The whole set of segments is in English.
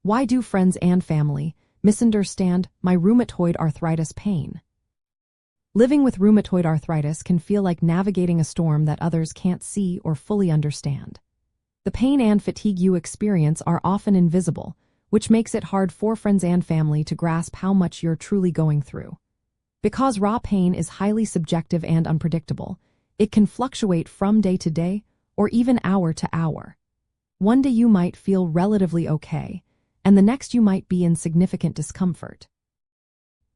Why do friends and family misunderstand my rheumatoid arthritis pain? Living with rheumatoid arthritis can feel like navigating a storm that others can't see or fully understand. The pain and fatigue you experience are often invisible, which makes it hard for friends and family to grasp how much you're truly going through. Because raw pain is highly subjective and unpredictable, it can fluctuate from day to day or even hour to hour. One day you might feel relatively okay, and the next you might be in significant discomfort.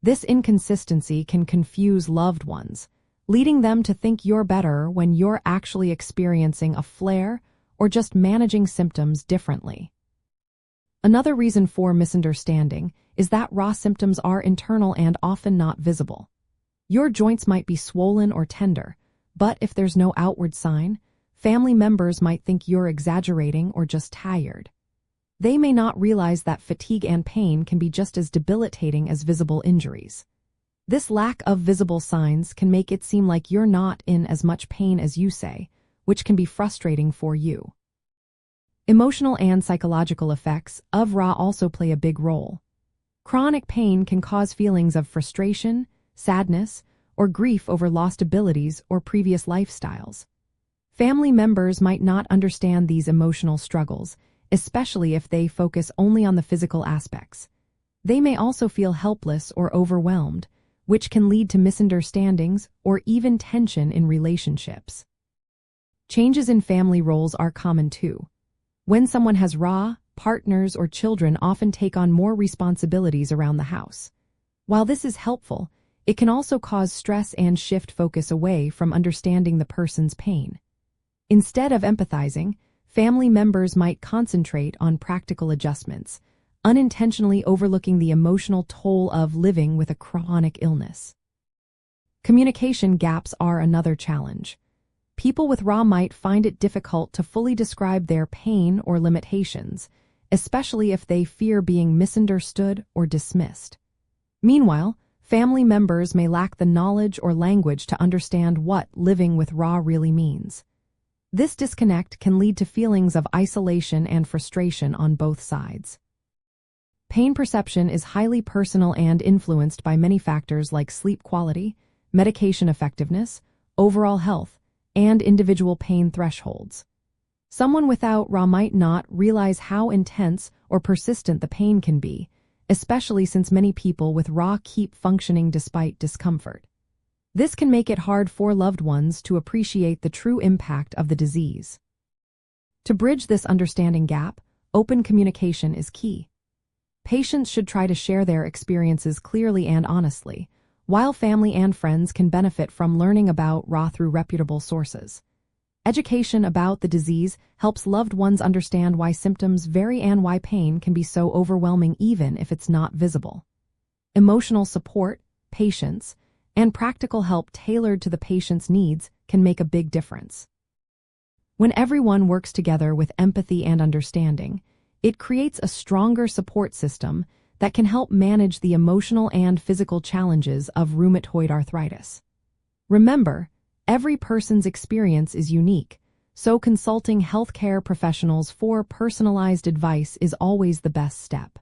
This inconsistency can confuse loved ones, leading them to think you're better when you're actually experiencing a flare or just managing symptoms differently. Another reason for misunderstanding is that raw symptoms are internal and often not visible. Your joints might be swollen or tender, but if there's no outward sign, family members might think you're exaggerating or just tired. They may not realize that fatigue and pain can be just as debilitating as visible injuries. This lack of visible signs can make it seem like you're not in as much pain as you say, which can be frustrating for you. Emotional and psychological effects of RA also play a big role. Chronic pain can cause feelings of frustration, sadness, or grief over lost abilities or previous lifestyles. Family members might not understand these emotional struggles, especially if they focus only on the physical aspects. They may also feel helpless or overwhelmed, which can lead to misunderstandings or even tension in relationships. Changes in family roles are common too. When someone has RA, partners or children often take on more responsibilities around the house. While this is helpful, it can also cause stress and shift focus away from understanding the person's pain. Instead of empathizing, family members might concentrate on practical adjustments, unintentionally overlooking the emotional toll of living with a chronic illness. Communication gaps are another challenge. People with RA might find it difficult to fully describe their pain or limitations, especially if they fear being misunderstood or dismissed. Meanwhile, family members may lack the knowledge or language to understand what living with RA really means. This disconnect can lead to feelings of isolation and frustration on both sides. Pain perception is highly personal and influenced by many factors like sleep quality, medication effectiveness, overall health, and individual pain thresholds. Someone without RA might not realize how intense or persistent the pain can be, especially since many people with RA keep functioning despite discomfort. This can make it hard for loved ones to appreciate the true impact of the disease. To bridge this understanding gap, open communication is key. Patients should try to share their experiences clearly and honestly, while family and friends can benefit from learning about RA through reputable sources. Education about the disease helps loved ones understand why symptoms vary and why pain can be so overwhelming even if it's not visible. Emotional support, patience, and practical help tailored to the patient's needs can make a big difference. When everyone works together with empathy and understanding, it creates a stronger support system that can help manage the emotional and physical challenges of rheumatoid arthritis. Remember, every person's experience is unique, so consulting healthcare professionals for personalized advice is always the best step.